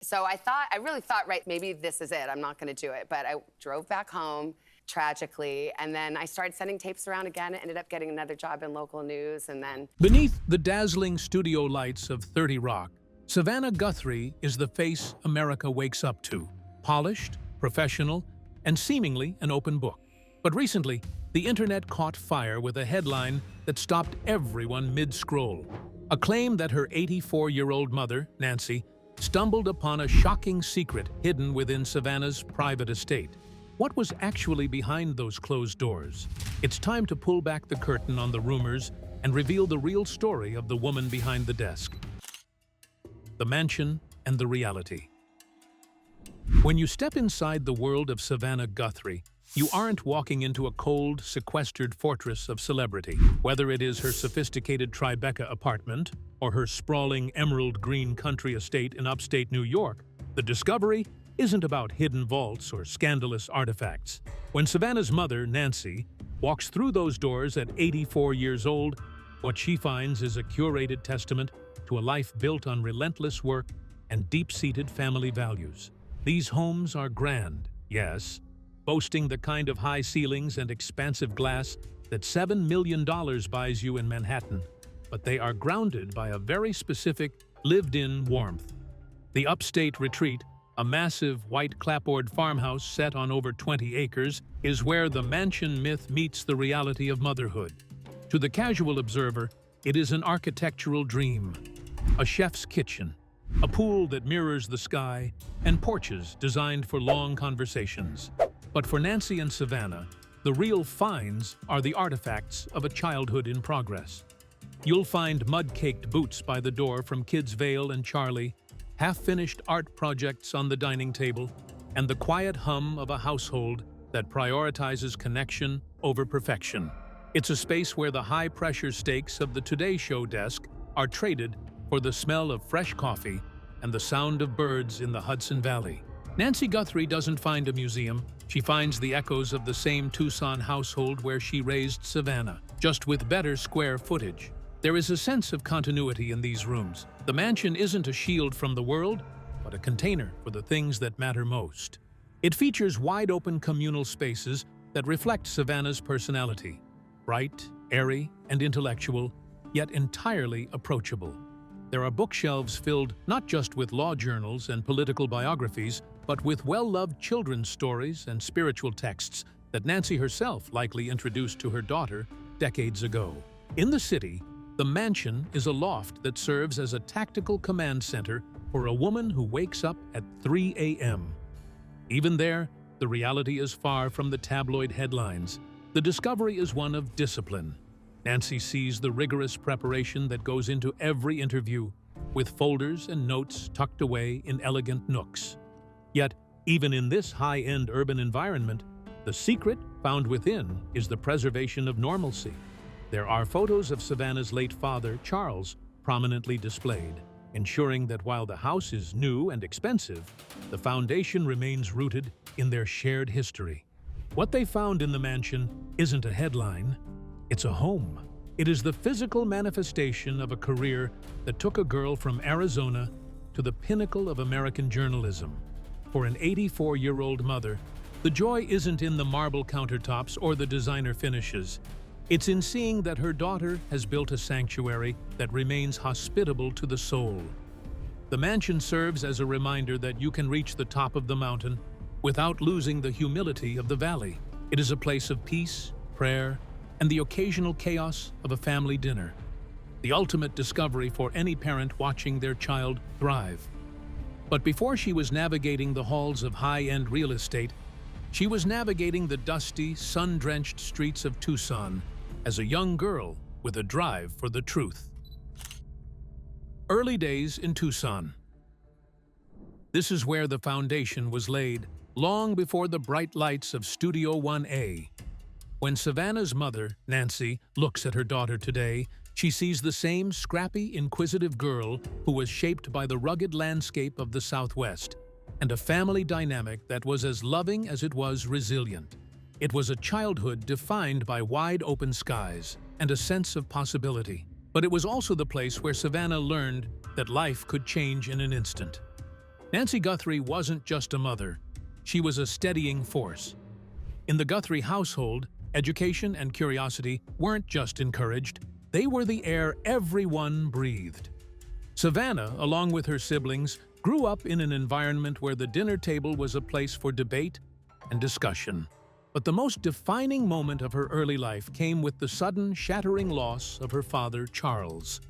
So I really thought, right, maybe this is it. I'm not going to do it. But I drove back home, tragically, and then I started sending tapes around again. I ended up getting another job in local news, and then... Beneath the dazzling studio lights of 30 Rock, Savannah Guthrie is the face America wakes up to. Polished, professional, and seemingly an open book. But recently, the internet caught fire with a headline that stopped everyone mid-scroll. A claim that her 84-year-old mother, Nancy, stumbled upon a shocking secret hidden within Savannah's private estate. What was actually behind those closed doors? It's time to pull back the curtain on the rumors and reveal the real story of the woman behind the desk. The mansion and the reality. When you step inside the world of Savannah Guthrie, you aren't walking into a cold, sequestered fortress of celebrity. Whether it is her sophisticated Tribeca apartment or her sprawling emerald green country estate in upstate New York, the discovery isn't about hidden vaults or scandalous artifacts. When Savannah's mother, Nancy, walks through those doors at 84 years old, what she finds is a curated testament to a life built on relentless work and deep-seated family values. These homes are grand, yes, boasting the kind of high ceilings and expansive glass that $7 million buys you in Manhattan, but they are grounded by a very specific, lived-in warmth. The upstate retreat, a massive white clapboard farmhouse set on over 20 acres, is where the mansion myth meets the reality of motherhood. To the casual observer, it is an architectural dream. A chef's kitchen, a pool that mirrors the sky, and porches designed for long conversations. But for Nancy and Savannah, the real finds are the artifacts of a childhood in progress. You'll find mud-caked boots by the door from Kids Vale and Charlie, half-finished art projects on the dining table, and the quiet hum of a household that prioritizes connection over perfection. It's a space where the high-pressure stakes of the Today Show desk are traded for the smell of fresh coffee and the sound of birds in the Hudson Valley. Nancy Guthrie doesn't find a museum. She finds the echoes of the same Tucson household where she raised Savannah, just with better square footage. There is a sense of continuity in these rooms. The mansion isn't a shield from the world, but a container for the things that matter most. It features wide-open communal spaces that reflect Savannah's personality. Bright, airy, and intellectual, yet entirely approachable. There are bookshelves filled not just with law journals and political biographies, but with well-loved children's stories and spiritual texts that Nancy herself likely introduced to her daughter decades ago. In the city, the mansion is a loft that serves as a tactical command center for a woman who wakes up at 3 a.m. Even there, the reality is far from the tabloid headlines. The discovery is one of discipline. Nancy sees the rigorous preparation that goes into every interview, with folders and notes tucked away in elegant nooks. Yet, even in this high-end urban environment, the secret found within is the preservation of normalcy. There are photos of Savannah's late father, Charles, prominently displayed, ensuring that while the house is new and expensive, the foundation remains rooted in their shared history. What they found in the mansion isn't a headline, it's a home. It is the physical manifestation of a career that took a girl from Arizona to the pinnacle of American journalism. For an 84-year-old mother, the joy isn't in the marble countertops or the designer finishes. It's in seeing that her daughter has built a sanctuary that remains hospitable to the soul. The mansion serves as a reminder that you can reach the top of the mountain without losing the humility of the valley. It is a place of peace, prayer, and the occasional chaos of a family dinner. The ultimate discovery for any parent watching their child thrive. But before she was navigating the halls of high-end real estate, she was navigating the dusty, sun-drenched streets of Tucson as a young girl with a drive for the truth. Early days in Tucson. This is where the foundation was laid, long before the bright lights of Studio 1A. When Savannah's mother, Nancy, looks at her daughter today, she sees the same scrappy, inquisitive girl who was shaped by the rugged landscape of the Southwest, and a family dynamic that was as loving as it was resilient. It was a childhood defined by wide-open skies and a sense of possibility. But it was also the place where Savannah learned that life could change in an instant. Nancy Guthrie wasn't just a mother. She was a steadying force. In the Guthrie household, education and curiosity weren't just encouraged, they were the air everyone breathed. Savannah, along with her siblings, grew up in an environment where the dinner table was a place for debate and discussion. But the most defining moment of her early life came with the sudden, shattering loss of her father, Charles,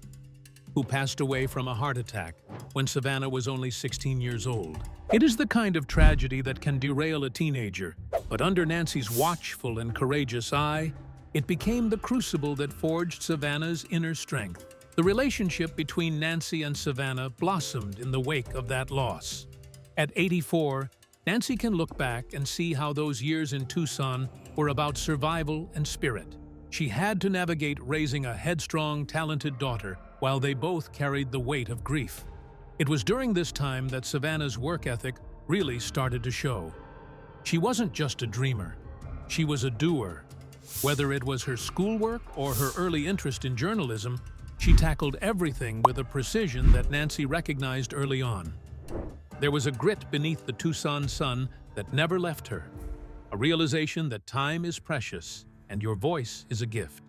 who passed away from a heart attack when Savannah was only 16 years old. It is the kind of tragedy that can derail a teenager, but under Nancy's watchful and courageous eye, it became the crucible that forged Savannah's inner strength. The relationship between Nancy and Savannah blossomed in the wake of that loss. At 84, Nancy can look back and see how those years in Tucson were about survival and spirit. She had to navigate raising a headstrong, talented daughter while they both carried the weight of grief. It was during this time that Savannah's work ethic really started to show. She wasn't just a dreamer, she was a doer. Whether it was her schoolwork or her early interest in journalism, she tackled everything with a precision that Nancy recognized early on. There was a grit beneath the Tucson sun that never left her, a realization that time is precious and your voice is a gift.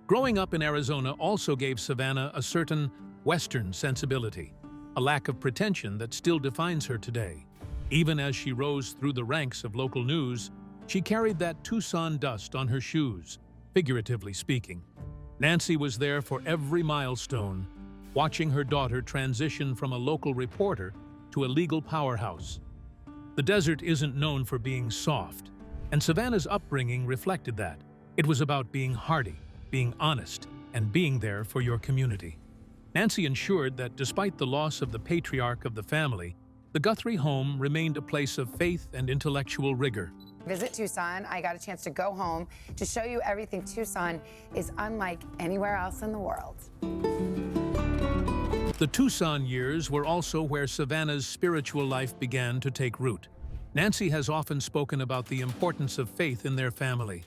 Growing up in Arizona also gave Savannah a certain Western sensibility, a lack of pretension that still defines her today. Even as she rose through the ranks of local news, she carried that Tucson dust on her shoes, figuratively speaking. Nancy was there for every milestone, watching her daughter transition from a local reporter to a legal powerhouse. The desert isn't known for being soft, and Savannah's upbringing reflected that. It was about being hardy, being honest, and being there for your community. Nancy ensured that despite the loss of the patriarch of the family, the Guthrie home remained a place of faith and intellectual rigor. Visit Tucson. I got a chance to go home to show you everything. Tucson is unlike anywhere else in the world. The Tucson years were also where Savannah's spiritual life began to take root. Nancy has often spoken about the importance of faith in their family.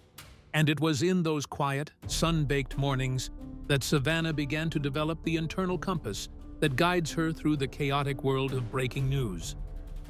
And it was in those quiet, sun-baked mornings that Savannah began to develop the internal compass that guides her through the chaotic world of breaking news.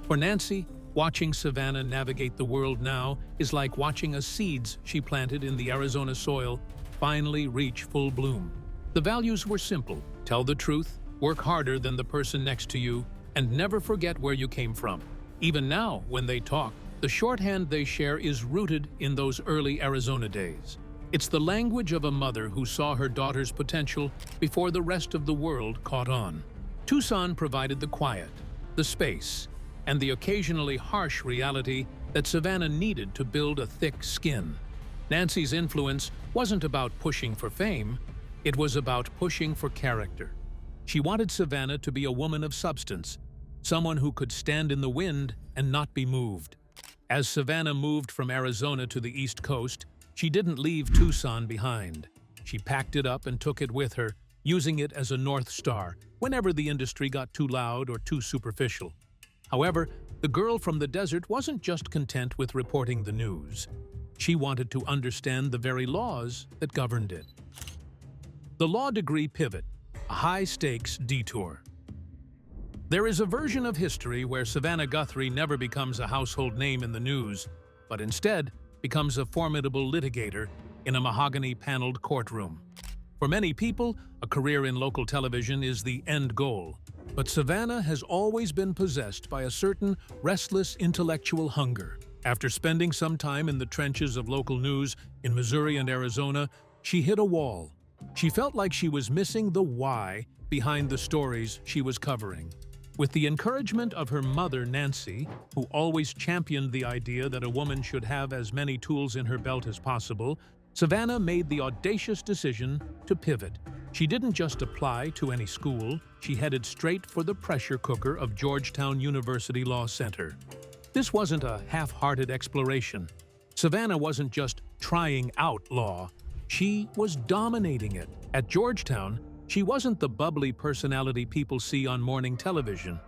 For Nancy, watching Savannah navigate the world now is like watching a seeds she planted in the Arizona soil finally reach full bloom. The values were simple: tell the truth, work harder than the person next to you, and never forget where you came from. Even now, when they talk, the shorthand they share is rooted in those early Arizona days. It's the language of a mother who saw her daughter's potential before the rest of the world caught on. Tucson provided the quiet, the space, and the occasionally harsh reality that Savannah needed to build a thick skin. Nancy's influence wasn't about pushing for fame, it was about pushing for character. She wanted Savannah to be a woman of substance, someone who could stand in the wind and not be moved. As Savannah moved from Arizona to the East Coast, she didn't leave Tucson behind. She packed it up and took it with her, using it as a North Star whenever the industry got too loud or too superficial. However, the girl from the desert wasn't just content with reporting the news. She wanted to understand the very laws that governed it. The law degree pivot, a high-stakes detour. There is a version of history where Savannah Guthrie never becomes a household name in the news, but instead becomes a formidable litigator in a mahogany-paneled courtroom. For many people, a career in local television is the end goal, but Savannah has always been possessed by a certain restless intellectual hunger. After spending some time in the trenches of local news in Missouri and Arizona, she hit a wall. She felt like she was missing the why behind the stories she was covering. With the encouragement of her mother, Nancy, who always championed the idea that a woman should have as many tools in her belt as possible, Savannah made the audacious decision to pivot. She didn't just apply to any school, she headed straight for the pressure cooker of Georgetown University Law Center. This wasn't a half-hearted exploration. Savannah wasn't just trying out law, she was dominating it. At Georgetown, she wasn't the bubbly personality people see on morning television.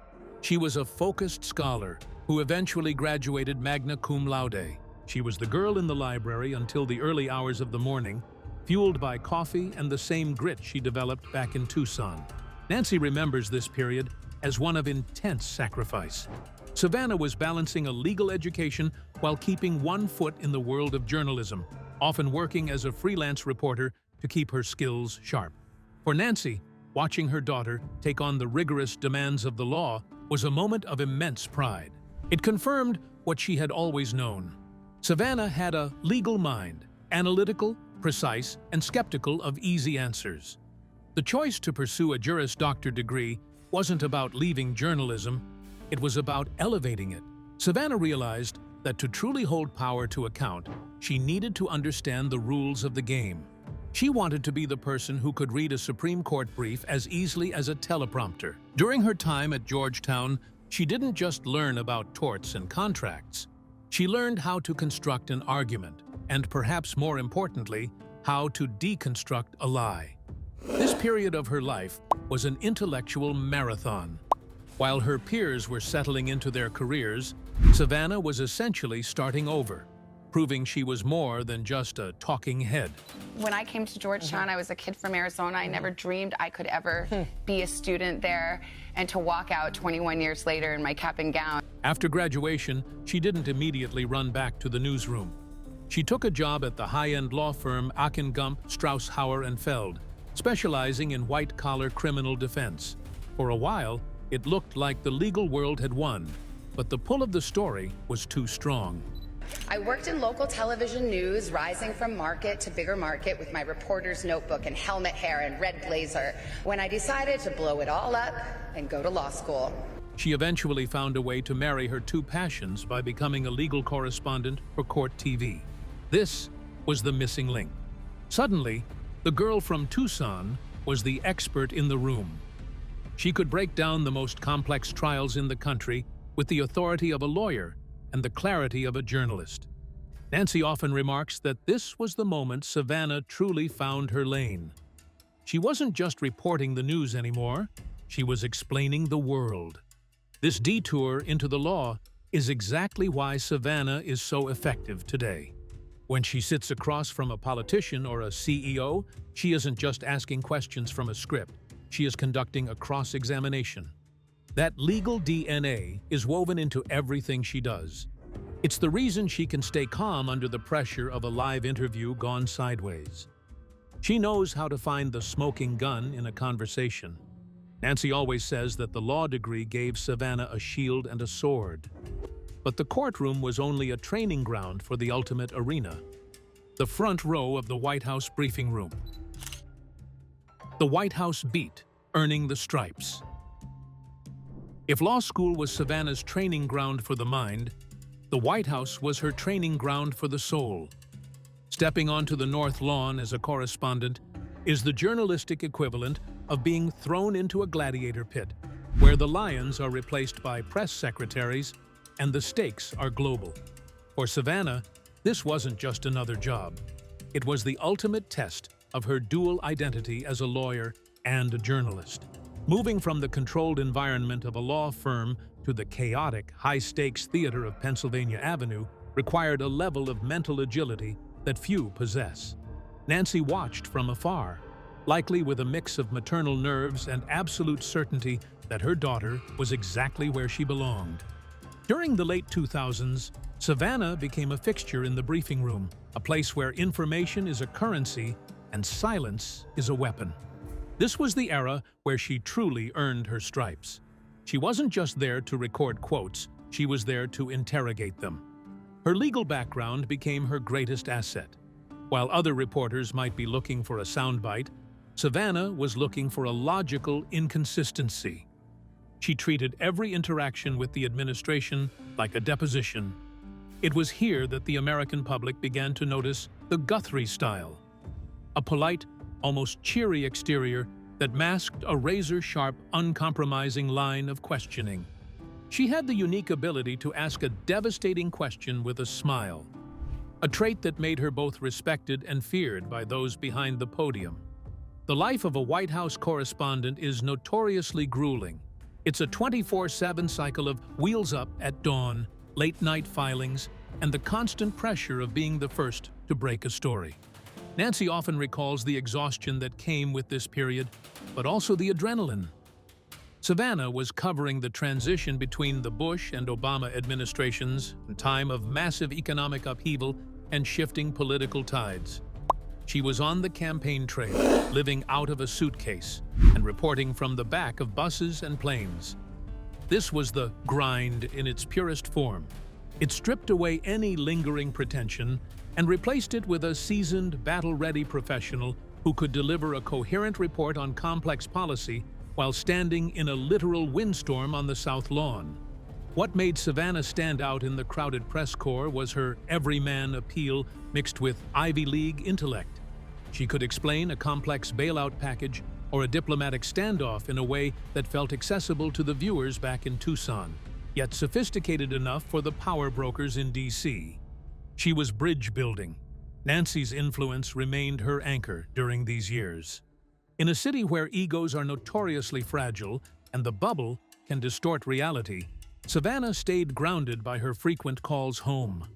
She was a focused scholar who eventually graduated magna cum laude. She was the girl in the library until the early hours of the morning, fueled by coffee and the same grit she developed back in Tucson. Nancy remembers this period as one of intense sacrifice. Savannah was balancing a legal education while keeping one foot in the world of journalism, often working as a freelance reporter to keep her skills sharp. For Nancy, watching her daughter take on the rigorous demands of the law was a moment of immense pride. It confirmed what she had always known. Savannah had a legal mind, analytical, precise, and skeptical of easy answers. The choice to pursue a Juris Doctor degree wasn't about leaving journalism, it was about elevating it. Savannah realized that to truly hold power to account, she needed to understand the rules of the game. She wanted to be the person who could read a Supreme Court brief as easily as a teleprompter. During her time at Georgetown, she didn't just learn about torts and contracts. She learned how to construct an argument, and perhaps more importantly, how to deconstruct a lie. This period of her life was an intellectual marathon. While her peers were settling into their careers, Savannah was essentially starting over, proving she was more than just a talking head. When I came to Georgetown, I was a kid from Arizona. I never dreamed I could ever be a student there, and to walk out 21 years later in my cap and gown. After graduation, she didn't immediately run back to the newsroom. She took a job at the high-end law firm Achengamp, Strauss, Hauer and Feld, specializing in white-collar criminal defense. For a while, it looked like the legal world had won, but the pull of the story was too strong. I worked in local television news, rising from market to bigger market with my reporter's notebook and helmet hair and red blazer, when I decided to blow it all up and go to law school. She eventually found a way to marry her two passions by becoming a legal correspondent for Court TV. This was the missing link. Suddenly, the girl from Tucson was the expert in the room. She could break down the most complex trials in the country with the authority of a lawyer and the clarity of a journalist. Nancy often remarks that this was the moment Savannah truly found her lane. She wasn't just reporting the news anymore, she was explaining the world. This detour into the law is exactly why Savannah is so effective today. When she sits across from a politician or a CEO, she isn't just asking questions from a script, she is conducting a cross-examination. That legal DNA is woven into everything she does. It's the reason she can stay calm under the pressure of a live interview gone sideways. She knows how to find the smoking gun in a conversation. Nancy always says that the law degree gave Savannah a shield and a sword. But the courtroom was only a training ground for the ultimate arena. The front row of the White House briefing room. The White House beat, earning the stripes. If law school was Savannah's training ground for the mind, the White House was her training ground for the soul. Stepping onto the North Lawn as a correspondent is the journalistic equivalent of being thrown into a gladiator pit, where the lions are replaced by press secretaries and the stakes are global. For Savannah, this wasn't just another job. It was the ultimate test of her dual identity as a lawyer and a journalist. Moving from the controlled environment of a law firm to the chaotic, high-stakes theater of Pennsylvania Avenue required a level of mental agility that few possess. Nancy watched from afar, likely with a mix of maternal nerves and absolute certainty that her daughter was exactly where she belonged. During the late 2000s, Savannah became a fixture in the briefing room, a place where information is a currency and silence is a weapon. This was the era where she truly earned her stripes. She wasn't just there to record quotes, she was there to interrogate them. Her legal background became her greatest asset. While other reporters might be looking for a soundbite, Savannah was looking for a logical inconsistency. She treated every interaction with the administration like a deposition. It was here that the American public began to notice the Guthrie style, a polite, almost cheery exterior that masked a razor-sharp, uncompromising line of questioning. She had the unique ability to ask a devastating question with a smile, a trait that made her both respected and feared by those behind the podium. The life of a White House correspondent is notoriously grueling. It's a 24/7 cycle of wheels up at dawn, late-night filings, and the constant pressure of being the first to break a story. Nancy often recalls the exhaustion that came with this period, but also the adrenaline. Savannah was covering the transition between the Bush and Obama administrations, a time of massive economic upheaval and shifting political tides. She was on the campaign trail, living out of a suitcase, and reporting from the back of buses and planes. This was the grind in its purest form. It stripped away any lingering pretension and replaced it with a seasoned, battle-ready professional who could deliver a coherent report on complex policy while standing in a literal windstorm on the South Lawn. What made Savannah stand out in the crowded press corps was her everyman appeal mixed with Ivy League intellect. She could explain a complex bailout package or a diplomatic standoff in a way that felt accessible to the viewers back in Tucson, yet sophisticated enough for the power brokers in D.C. She was bridge building. Nancy's influence remained her anchor during these years. In a city where egos are notoriously fragile and the bubble can distort reality, Savannah stayed grounded by her frequent calls home.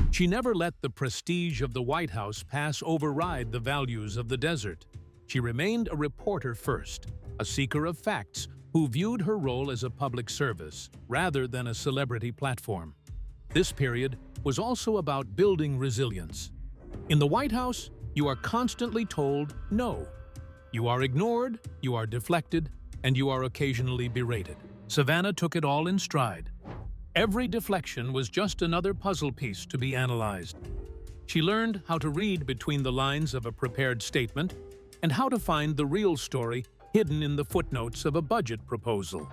She never let the prestige of the White House override the values of the desert. She remained a reporter first, a seeker of facts who viewed her role as a public service rather than a celebrity platform. This period was also about building resilience. In the White House, you are constantly told no. You are ignored, you are deflected, and you are occasionally berated. Savannah took it all in stride. Every deflection was just another puzzle piece to be analyzed. She learned how to read between the lines of a prepared statement and how to find the real story hidden in the footnotes of a budget proposal.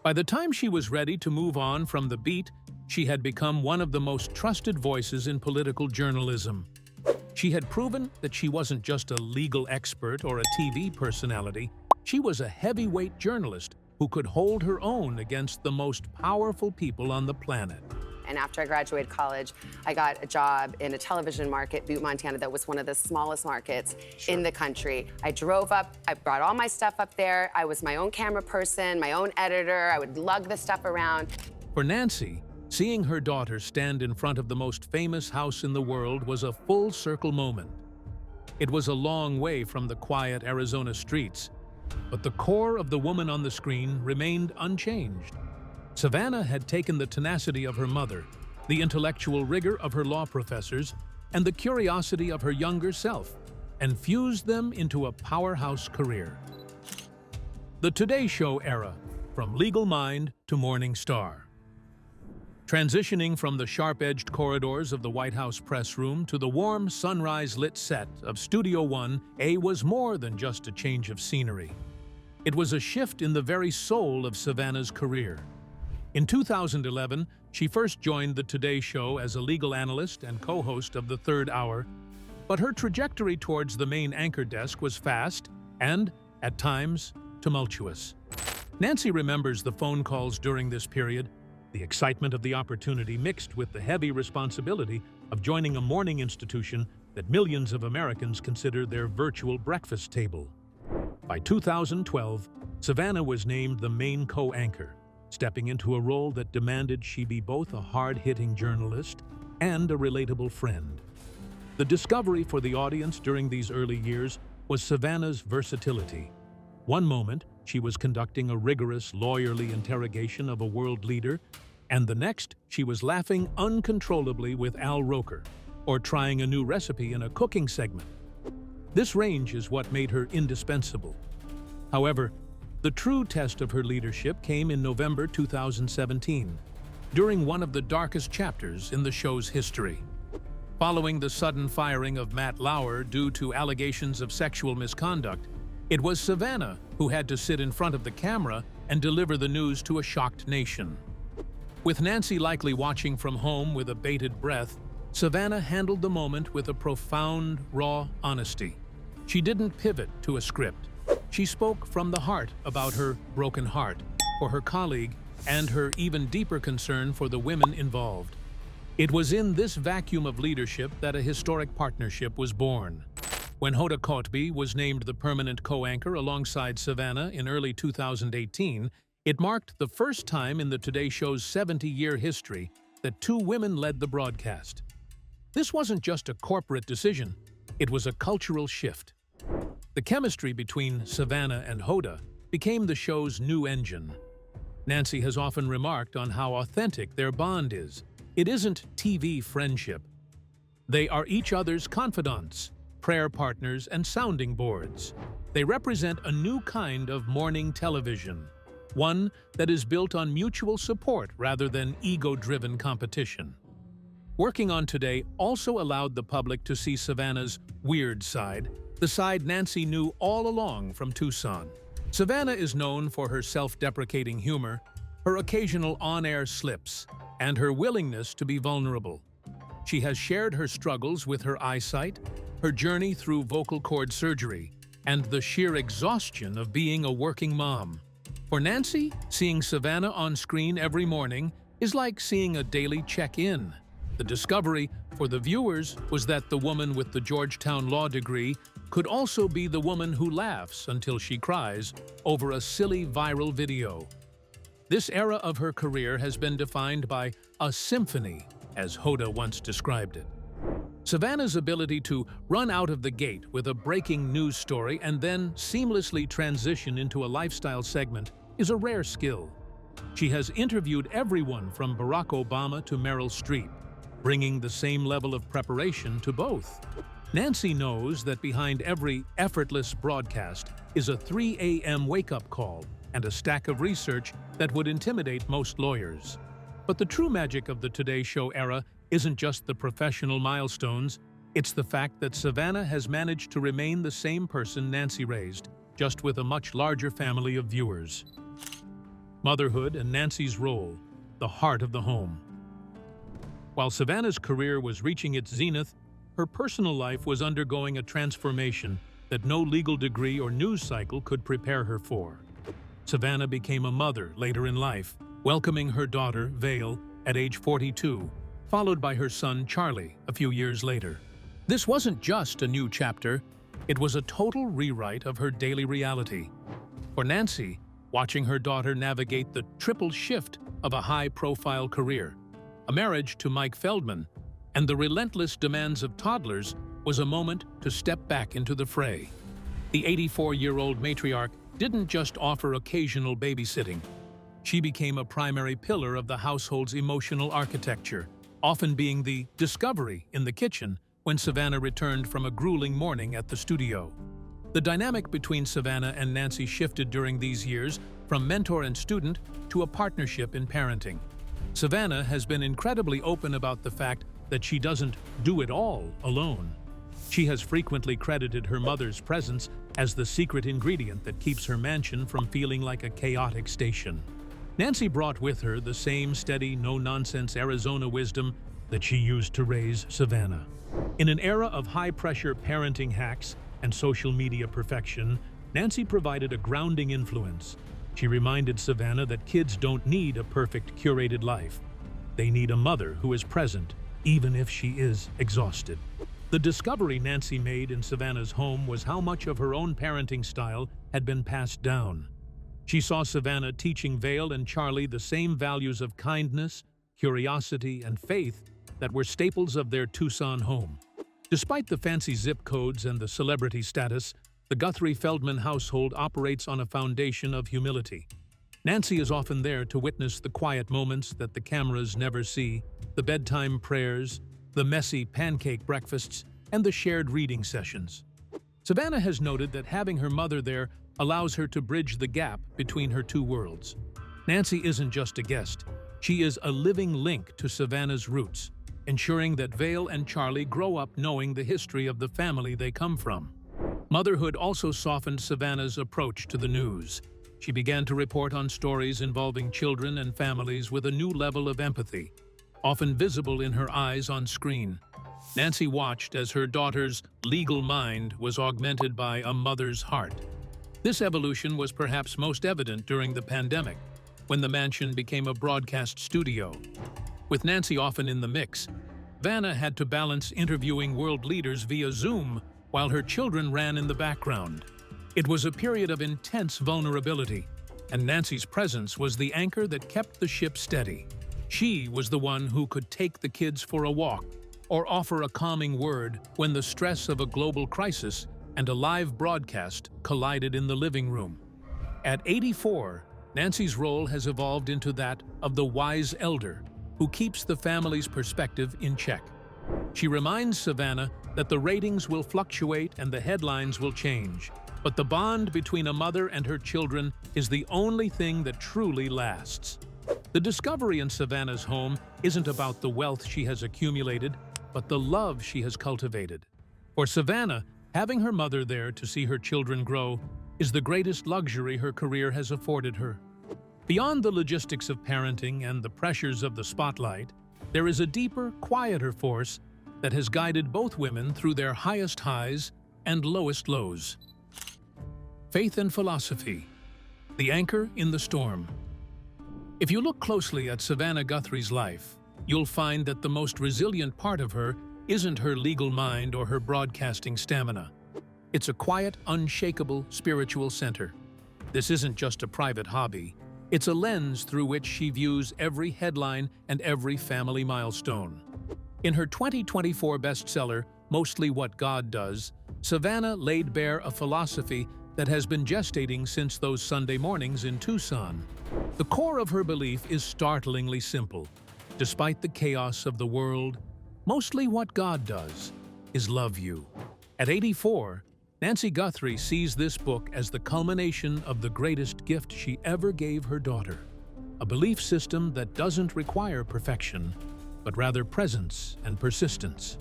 By the time she was ready to move on from the beat, she had become one of the most trusted voices in political journalism. She had proven that she wasn't just a legal expert or a TV personality. She was a heavyweight journalist who could hold her own against the most powerful people on the planet. And after I graduated college, I got a job in a television market, Butte, Montana, that was one of the smallest markets in the country. I drove up, I brought all my stuff up there. I was my own camera person, my own editor. I would lug the stuff around. For Nancy, seeing her daughter stand in front of the most famous house in the world was a full-circle moment. It was a long way from the quiet Arizona streets, but the core of the woman on the screen remained unchanged. Savannah had taken the tenacity of her mother, the intellectual rigor of her law professors, and the curiosity of her younger self, and fused them into a powerhouse career. The Today Show era, from legal mind to morning star. Transitioning from the sharp-edged corridors of the White House press room to the warm, sunrise-lit set of Studio One, was more than just a change of scenery. It was a shift in the very soul of Savannah's career. In 2011, she first joined the Today Show as a legal analyst and co-host of The Third Hour, but her trajectory towards the main anchor desk was fast and, at times, tumultuous. Nancy remembers the phone calls during this period, the excitement of the opportunity mixed with the heavy responsibility of joining a morning institution that millions of Americans consider their virtual breakfast table. By 2012, Savannah was named the main co-anchor, stepping into a role that demanded she be both a hard-hitting journalist and a relatable friend. The discovery for the audience during these early years was Savannah's versatility. One moment, she was conducting a rigorous, lawyerly interrogation of a world leader, and the next, she was laughing uncontrollably with Al Roker, or trying a new recipe in a cooking segment. This range is what made her indispensable. However, the true test of her leadership came in November 2017, during one of the darkest chapters in the show's history. Following the sudden firing of Matt Lauer due to allegations of sexual misconduct, it was Savannah who had to sit in front of the camera and deliver the news to a shocked nation. With Nancy likely watching from home with a bated breath, Savannah handled the moment with a profound, raw honesty. She didn't pivot to a script. She spoke from the heart about her broken heart for her colleague and her even deeper concern for the women involved. It was in this vacuum of leadership that a historic partnership was born. When Hoda Kotb was named the permanent co-anchor alongside Savannah in early 2018, it marked the first time in the Today Show's 70-year history that two women led the broadcast. This wasn't just a corporate decision, it was a cultural shift. The chemistry between Savannah and Hoda became the show's new engine. Nancy has often remarked on how authentic their bond is. It isn't TV friendship. They are each other's confidants, prayer partners, and sounding boards. They represent a new kind of morning television, one that is built on mutual support rather than ego-driven competition. Working on Today also allowed the public to see Savannah's weird side, the side Nancy knew all along from Tucson. Savannah is known for her self-deprecating humor, her occasional on-air slips, and her willingness to be vulnerable. She has shared her struggles with her eyesight, her journey through vocal cord surgery, and the sheer exhaustion of being a working mom. For Nancy, seeing Savannah on screen every morning is like seeing a daily check-in. The discovery for the viewers was that the woman with the Georgetown law degree could also be the woman who laughs until she cries over a silly viral video. This era of her career has been defined by a symphony, as Hoda once described it. Savannah's ability to run out of the gate with a breaking news story and then seamlessly transition into a lifestyle segment is a rare skill. She has interviewed everyone from Barack Obama to Meryl Streep, bringing the same level of preparation to both. Nancy knows that behind every effortless broadcast is a 3 a.m. wake-up call and a stack of research that would intimidate most lawyers. But the true magic of the Today Show era isn't just the professional milestones, it's the fact that Savannah has managed to remain the same person Nancy raised, just with a much larger family of viewers. Motherhood and Nancy's role, the heart of the home. While Savannah's career was reaching its zenith, her personal life was undergoing a transformation that no legal degree or news cycle could prepare her for. Savannah became a mother later in life, welcoming her daughter, Vale, at age 42, followed by her son, Charlie, a few years later. This wasn't just a new chapter, it was a total rewrite of her daily reality. For Nancy, watching her daughter navigate the triple shift of a high-profile career, a marriage to Mike Feldman, and the relentless demands of toddlers was a moment to step back into the fray. The 84-year-old matriarch didn't just offer occasional babysitting. She became a primary pillar of the household's emotional architecture, often being the discovery in the kitchen when Savannah returned from a grueling morning at the studio. The dynamic between Savannah and Nancy shifted during these years from mentor and student to a partnership in parenting. Savannah has been incredibly open about the fact that she doesn't do it all alone. She has frequently credited her mother's presence as the secret ingredient that keeps her mansion from feeling like a chaotic station. Nancy brought with her the same steady, no-nonsense Arizona wisdom that she used to raise Savannah. In an era of high-pressure parenting hacks and social media perfection, Nancy provided a grounding influence. She reminded Savannah that kids don't need a perfect, curated life. They need a mother who is present, even if she is exhausted. The discovery Nancy made in Savannah's home was how much of her own parenting style had been passed down. She saw Savannah teaching Vale and Charlie the same values of kindness, curiosity, and faith that were staples of their Tucson home. Despite the fancy zip codes and the celebrity status, the Guthrie-Feldman household operates on a foundation of humility. Nancy is often there to witness the quiet moments that the cameras never see, the bedtime prayers, the messy pancake breakfasts, and the shared reading sessions. Savannah has noted that having her mother there allows her to bridge the gap between her two worlds. Nancy isn't just a guest, she is a living link to Savannah's roots, ensuring that Vale and Charlie grow up knowing the history of the family they come from. Motherhood also softened Savannah's approach to the news. She began to report on stories involving children and families with a new level of empathy, often visible in her eyes on screen. Nancy watched as her daughter's legal mind was augmented by a mother's heart. This evolution was perhaps most evident during the pandemic, when the mansion became a broadcast studio. With Nancy often in the mix, Savannah had to balance interviewing world leaders via Zoom while her children ran in the background. It was a period of intense vulnerability, and Nancy's presence was the anchor that kept the ship steady. She was the one who could take the kids for a walk or offer a calming word when the stress of a global crisis and a live broadcast collided in the living room. At 84, Nancy's role has evolved into that of the wise elder who keeps the family's perspective in check. She reminds Savannah that the ratings will fluctuate and the headlines will change, but the bond between a mother and her children is the only thing that truly lasts. The discovery in Savannah's home isn't about the wealth she has accumulated, but the love she has cultivated. For Savannah, having her mother there to see her children grow is the greatest luxury her career has afforded her. Beyond the logistics of parenting and the pressures of the spotlight, there is a deeper, quieter force that has guided both women through their highest highs and lowest lows. Faith and philosophy, the anchor in the storm. If you look closely at Savannah Guthrie's life, you'll find that the most resilient part of her isn't her legal mind or her broadcasting stamina. It's a quiet, unshakable spiritual center. This isn't just a private hobby. It's a lens through which she views every headline and every family milestone. In her 2024 bestseller, Mostly What God Does, Savannah laid bare a philosophy that has been gestating since those Sunday mornings in Tucson. The core of her belief is startlingly simple. Despite the chaos of the world, mostly what God does is love you. At 84, Nancy Guthrie sees this book as the culmination of the greatest gift she ever gave her daughter, a belief system that doesn't require perfection, but rather presence and persistence.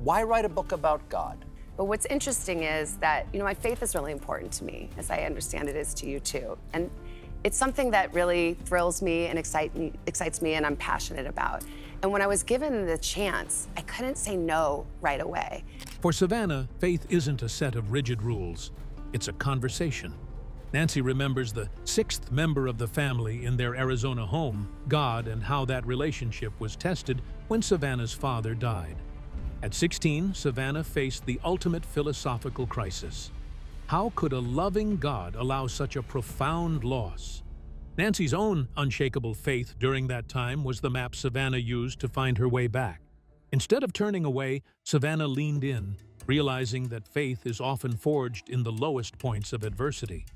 Why write a book about God? But what's interesting is that, my faith is really important to me, as I understand it is to you too. And it's something that really thrills me and excites me and I'm passionate about. And when I was given the chance, I couldn't say no right away. For Savannah, faith isn't a set of rigid rules. It's a conversation. Nancy remembers the sixth member of the family in their Arizona home, God, and how that relationship was tested when Savannah's father died. At 16, Savannah faced the ultimate philosophical crisis. How could a loving God allow such a profound loss? Nancy's own unshakable faith during that time was the map Savannah used to find her way back. Instead of turning away, Savannah leaned in, realizing that faith is often forged in the lowest points of adversity.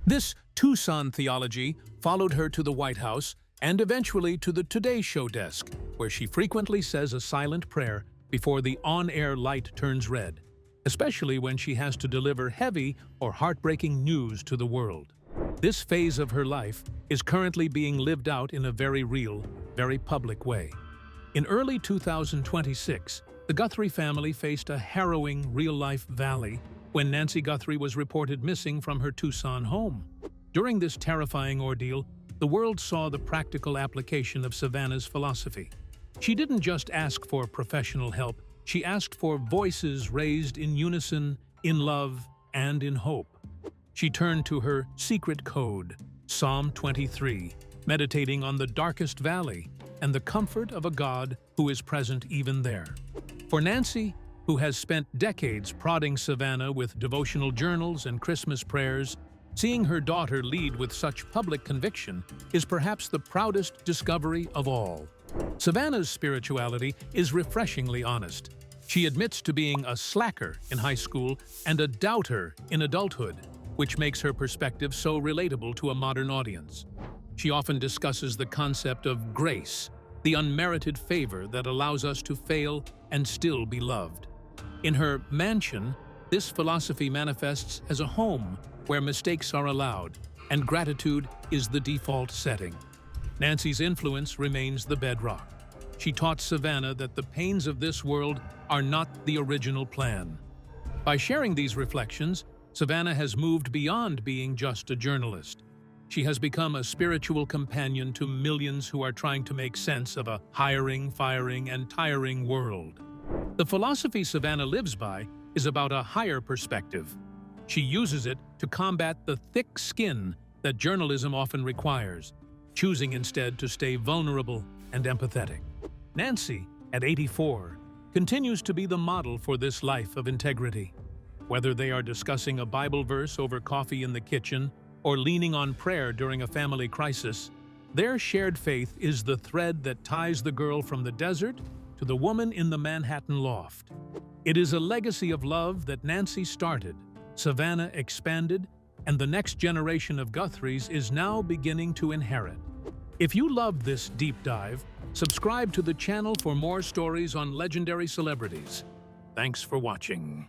This Tucson theology followed her to the White House and eventually to the Today Show desk, where she frequently says a silent prayer before the on-air light turns red, especially when she has to deliver heavy or heartbreaking news to the world. This phase of her life is currently being lived out in a very real, very public way. In early 2026, the Guthrie family faced a harrowing real-life valley when Nancy Guthrie was reported missing from her Tucson home. During this terrifying ordeal, the world saw the practical application of Savannah's philosophy. She didn't just ask for professional help, she asked for voices raised in unison, in love, and in hope. She turned to her secret code, Psalm 23, meditating on the darkest valley and the comfort of a God who is present even there. For Nancy, who has spent decades prodding Savannah with devotional journals and Christmas prayers, seeing her daughter lead with such public conviction is perhaps the proudest discovery of all. Savannah's spirituality is refreshingly honest. She admits to being a slacker in high school and a doubter in adulthood, which makes her perspective so relatable to a modern audience. She often discusses the concept of grace, the unmerited favor that allows us to fail and still be loved. In her mansion, this philosophy manifests as a home where mistakes are allowed and gratitude is the default setting. Nancy's influence remains the bedrock. She taught Savannah that the pains of this world are not the original plan. By sharing these reflections, Savannah has moved beyond being just a journalist. She has become a spiritual companion to millions who are trying to make sense of a hiring, firing, and tiring world. The philosophy Savannah lives by is about a higher perspective. She uses it to combat the thick skin that journalism often requires, choosing instead to stay vulnerable and empathetic. Nancy, at 84, continues to be the model for this life of integrity. Whether they are discussing a Bible verse over coffee in the kitchen or leaning on prayer during a family crisis, their shared faith is the thread that ties the girl from the desert to the woman in the Manhattan loft. It is a legacy of love that Nancy started, Savannah expanded, and the next generation of Guthries is now beginning to inherit. If you loved this deep dive, subscribe to the channel for more stories on legendary celebrities. Thanks for watching.